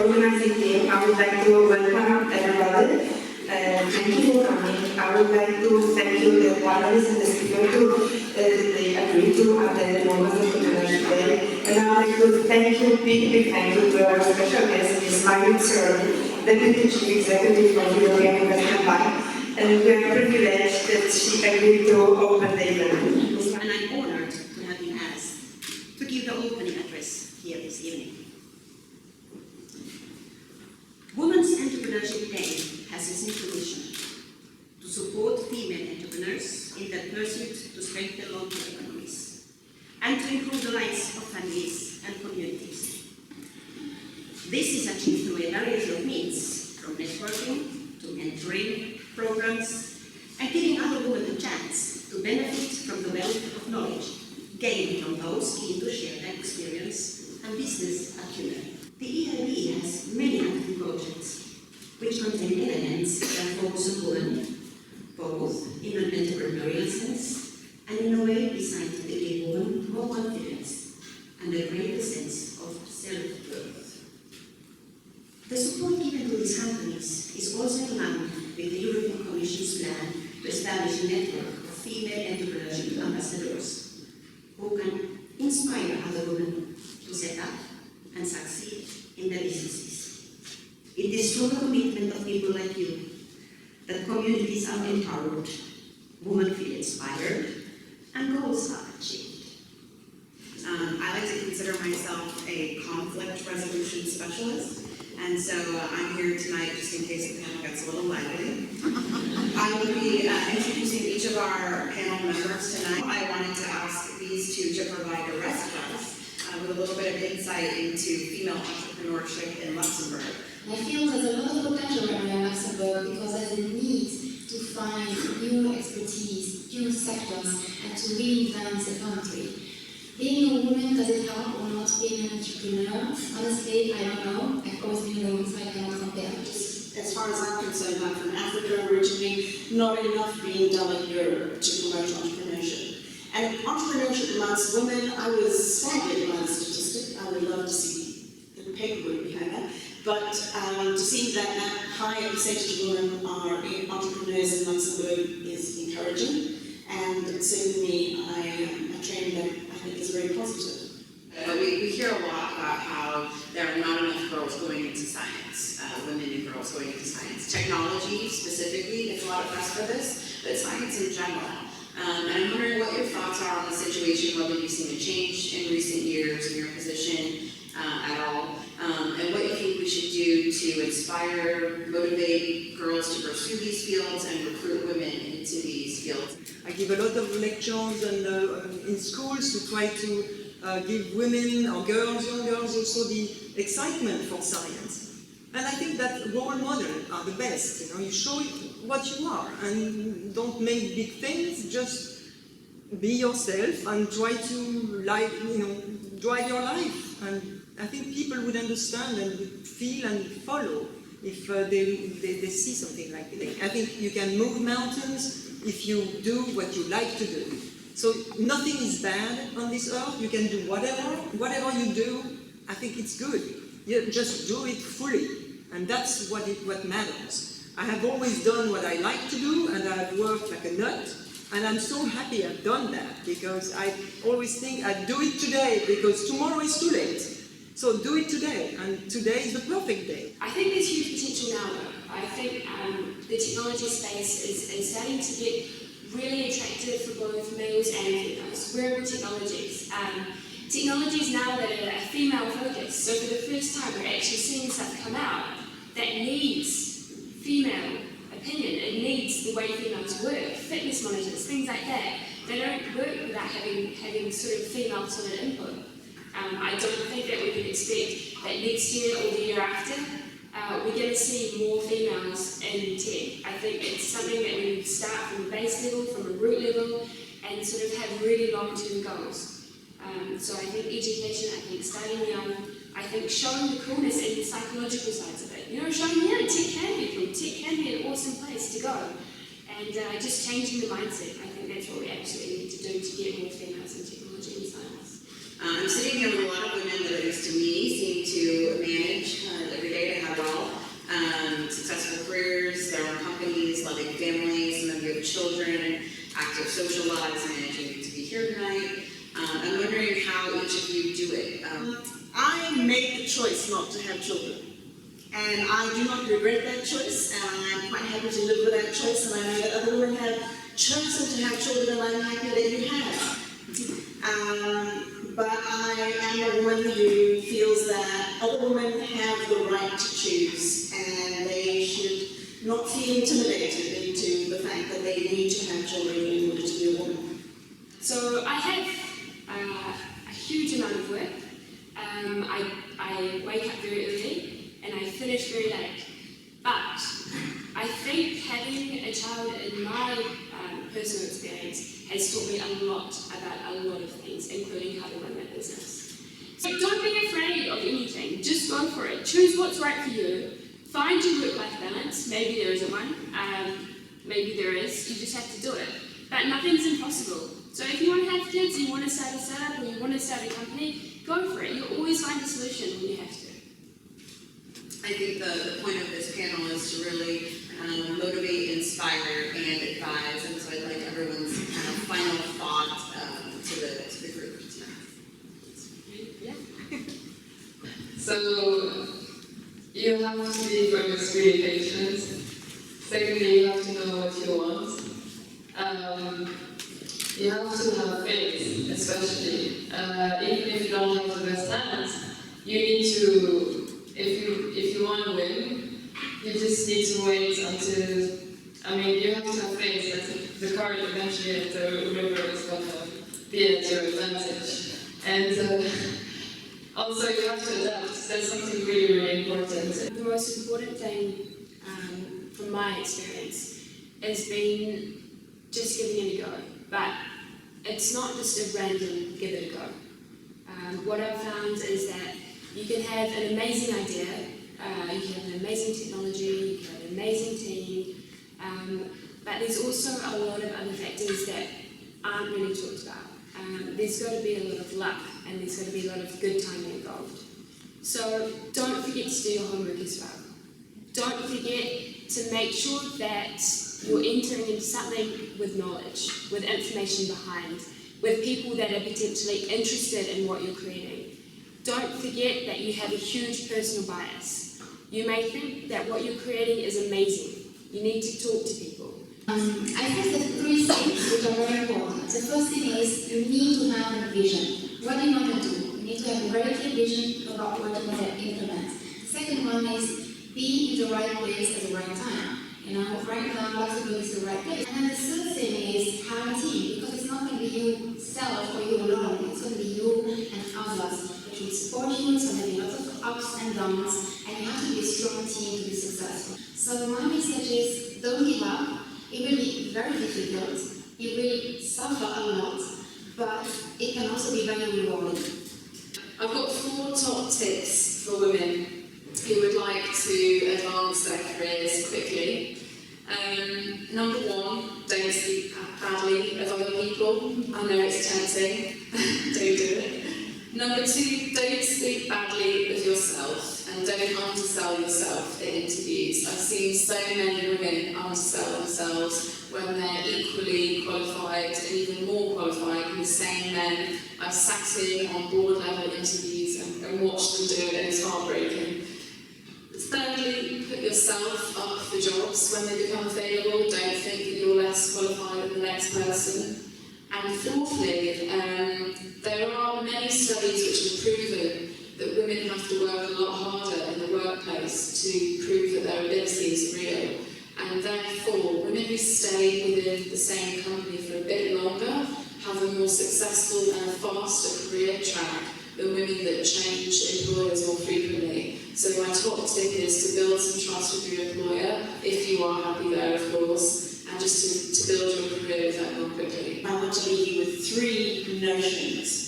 organizing team, I would like to welcome everybody. Thank you for coming. I would like to thank you, the panelists and the speakers, they agreed to attend the Women's Entrepreneurship Day. And I would like to thank you, big thank you to our special guest, Ms. Marjut, Deputy Chief Executive of the European Investment Bank. And we are privileged that she agreed to open the event. And I'm honored to have been asked to give the opening address here this evening. Women's Entrepreneurship Day has a simple mission: to support female entrepreneurs in their pursuit to strengthen local economies and to improve the lives of families and communities. This is achieved through a variety of means, from networking to mentoring programs and giving other women a chance to benefit from the wealth of knowledge gained from those keen to share their experience and business acumen. The EIB has many active projects which contain elements that focus on women, both in an entrepreneurial sense and in a way designed to give women more confidence and a greater sense of self-worth. The support given to these companies is also aligned with the European Commission's plan to establish a network of female entrepreneurship ambassadors who can inspire other women to set up and succeed in their businesses. It is through the commitment of people like you that communities are empowered, women feel inspired, and goals are achieved. I like to consider myself a conflict resolution specialist, and so I'm here tonight just in case the panel gets a little lively. I will be introducing each of our panel members tonight. I wanted to ask these two to provide the rest of us with a little bit of insight into female entrepreneurship in Luxembourg. I feel there's a lot of potential in Luxembourg because there's a need to find new expertise, new sectors, and to reinvent the country. Being a woman, does it help or not being an entrepreneur? Honestly, I don't know. I've always been a woman, so I cannot compare. As far as I'm concerned, I'm from Africa originally, not enough being done in Europe to promote entrepreneurship. And entrepreneurship amongst women, I was staggered by the statistic. I would love to see the paperwork behind that. But to see that high percentage of women are entrepreneurs in Luxembourg is encouraging. And certainly a trend that I think is very positive. We hear a lot about how there are not enough girls going into science, women and girls going into science. Technology specifically gets a lot of press for this, but science in general. And I'm wondering what your thoughts are on the situation, whether you've seen a change in recent years in your position at all, and what you think we should do to inspire, motivate girls to pursue these fields and recruit women into these fields. I give a lot of lectures and in schools to try to give women or girls, young girls also the excitement for science. And I think that role models are the best. You know, you show what you are and don't make big things, just be yourself and try to drive your life. And I think people would understand and would feel and follow if they see something like that. I think you can move mountains if you do what you like to do. So nothing is bad on this earth. You can do whatever you do. I think it's good. You just do it fully, and that's what matters. I have always done what I like to do, and I've worked like a nut, and I'm so happy I've done that, because I always think I'd do it today because tomorrow is too late. So do it today, and today is the perfect day. I think there's huge potential now, though. I think the technology space is starting to get really attractive for both males and females. Wearable technologies. Technologies now that are female focused. So for the first time, we're actually seeing stuff come out that needs female opinion. It needs the way females work, fitness monitors, things like that. They don't work without having sort of female solid input. I don't think that we can expect that next year or the year after, we're going to see more females in tech. I think it's something that we need to start from the base level, from a root level, and sort of have really long-term goals. So I think education, I think starting young, I think showing the coolness and the psychological sides of it. You know, showing, yeah, tech can be cool, tech can be an awesome place to go. And just changing the mindset, I think that's what we absolutely need to do to get more females in technology and science. I'm sitting here with a lot of women that, at least to me, seem to manage everyday children and active social lives, managing to be here tonight. I'm wondering how each of you do it. I made the choice not to have children. And I do not regret that choice, and I'm quite happy to live with that choice, and I know that other women have chosen to have children, and I'm happy that you have. But I am a woman who feels that other women have the right to choose, and they should not feel intimidated into the fact that they need to have children in order to be a woman. So I have a huge amount of work. I wake up very early and I finish very late. But I think having a child in my personal experience has taught me a lot about a lot of things, including how to run my business. So don't be afraid of anything, just go for it. Choose what's right for you. Find your work-life balance. Maybe there isn't one, maybe there is, you just have to do it. But nothing's impossible. So if you want to have kids, you want to start a startup, or you want to start a company, go for it. You'll always find a solution when you have to. I think the point of this panel is to really motivate, inspire, and advise, and so I'd like everyone's kind of final thought to the group tonight. Yeah. So you have to be first really patient. Secondly, you have to know what you want. You have to have faith, especially. Even if you don't have the best talent, you need to, if you want to win, you just need to wait until, you have to have faith that the card eventually at the river is going to be at your advantage. And also you have to adapt. That's something really, really important. The most important thing from my experience has been just giving it a go. But it's not just a random give it a go. What I've found is that you can have an amazing idea, you can have an amazing technology, you can have an amazing team, but there's also a lot of other factors that aren't really talked about. There's got to be a lot of luck, and there's got to be a lot of good timing involved. So don't forget to do your homework as well. Don't forget to make sure that you're entering into something with knowledge, with information behind, with people that are potentially interested in what you're creating. Don't forget that you have a huge personal bias. You may think that what you're creating is amazing. You need to talk to people. I think there are three things which are very important. The first thing is you need to have a vision. What do you want to do? You need to have a very clear vision about what you want to implement. The second one is be in the right place at the right time. Right now, Luxembourg is the right place. And then the third thing is have a team, because it's not going to be you self or you alone. It's going to be you and others that will support you. It's going to be lots of ups and downs, and you have to be a strong team to be successful. So my message is don't give up. It will be very difficult. You will suffer a lot, but it can also be very rewarding. I've got 4 top tips for women who would like to advance their careers quickly. Number 1, don't speak badly of other people. I know it's tempting, don't do it. Number 2, don't speak badly of yourself, and don't undersell yourself in interviews. I've seen so many women undersell themselves when they're equally qualified and even more qualified than the same men. I've sat in on board level interviews and watched them do it, and it's heartbreaking. Thirdly, put yourself up for jobs when they become available. Don't think that you're less qualified than the next person. And fourthly, there are many studies which have proven that women have to work a lot harder in the workplace to prove that their ability is real. And therefore, women who stay within the same company for a bit longer have a more successful and faster career track than women that change employers more frequently. So my top tip is to build some trust with your employer, if you are happy there, of course, and just to build your career with them more quickly. I want to leave you with 3 notions.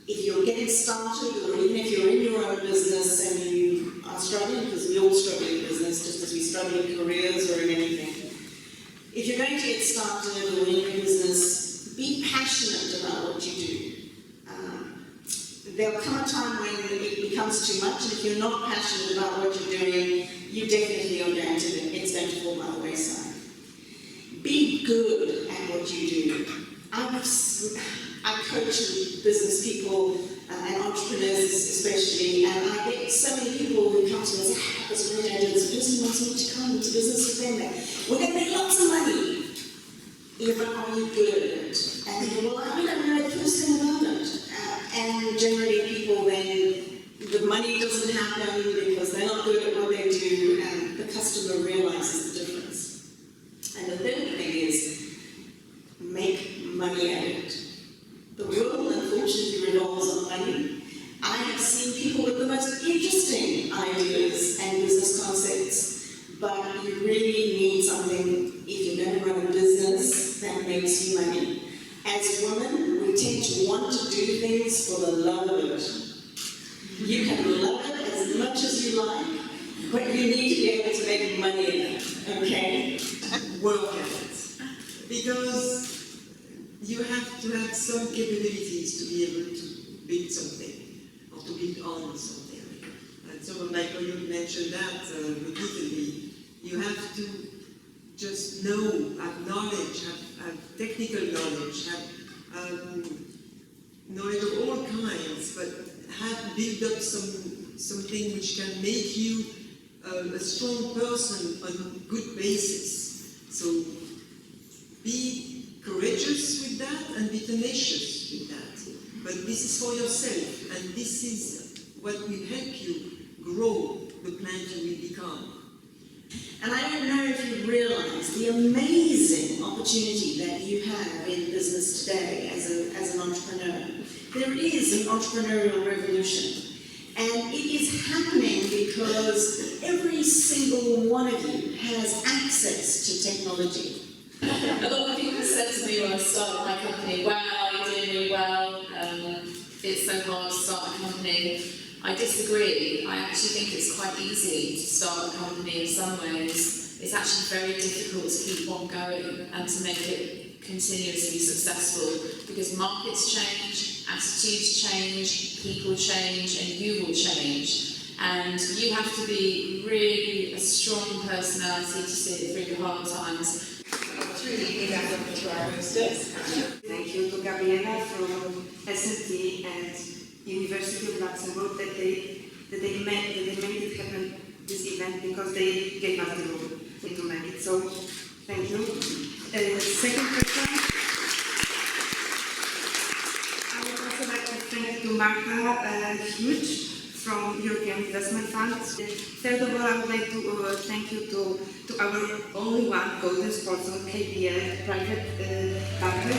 If you're getting started, or even if you're in your own business and you are struggling, because we all struggle in business, just as we struggle in careers or in anything. If you're going to get started or in your business, be passionate about what you do. There'll come a time when it becomes too much, and if you're not passionate about what you're doing, you definitely are going to, it's going to fall by the wayside. Be good at what you do. I've coached business people and entrepreneurs especially, and I get so many people who come to me and say, "Ah, it's really good. This person wants me to come into business with them. We're going to make lots of money." Yeah, but are you good at it? And they go, "Well, I don't know the first thing about it." And generally people then, the money doesn't happen because they're not good at what they do, and the customer realizes the difference. And the third thing is, make money at it. The world, unfortunately, revolves on money. I have seen people with the most interesting ideas and business concepts, but you really need something, if you're going to run a business, that makes you money. As women, we tend to want to do things for the love of it. You can love it as much as you like, but you need to be able to make money in it, okay? Work at it. Because you have to have some capabilities to be able to build something, or to build on something. And so my colleague mentioned that repeatedly. You have to just know, have knowledge, have technical knowledge, have knowledge of all kinds, but have built up something which can make you a strong person on a good basis. So be courageous with that and be tenacious with that. But this is for yourself, and this is what will help you grow the plant you will become. And I don't know if you realize the amazing opportunity that you have in business today as an entrepreneur. There is an entrepreneurial revolution. And it is happening because every single one of you has access to technology. A lot of people said to me when I started my company, "Wow, you're doing really well, it's so hard to start a company." I disagree. I actually think it's quite easy to start a company in some ways. It's actually very difficult to keep on going and to make it continuously successful, because markets change, attitudes change, people change, and you will change. And you have to be really a strong personality to see it through the hard times. Really big welcome to our hostess. Thank you to Gabriela from SNT and University of Luxembourg that they made it happen, this event, because they gave us the room to make it. So thank you. Second person, I would also like to thank to Marjut from European Investment Fund. Third of all, I would like to thank you to our only one golden sponsor, KBL, private partner,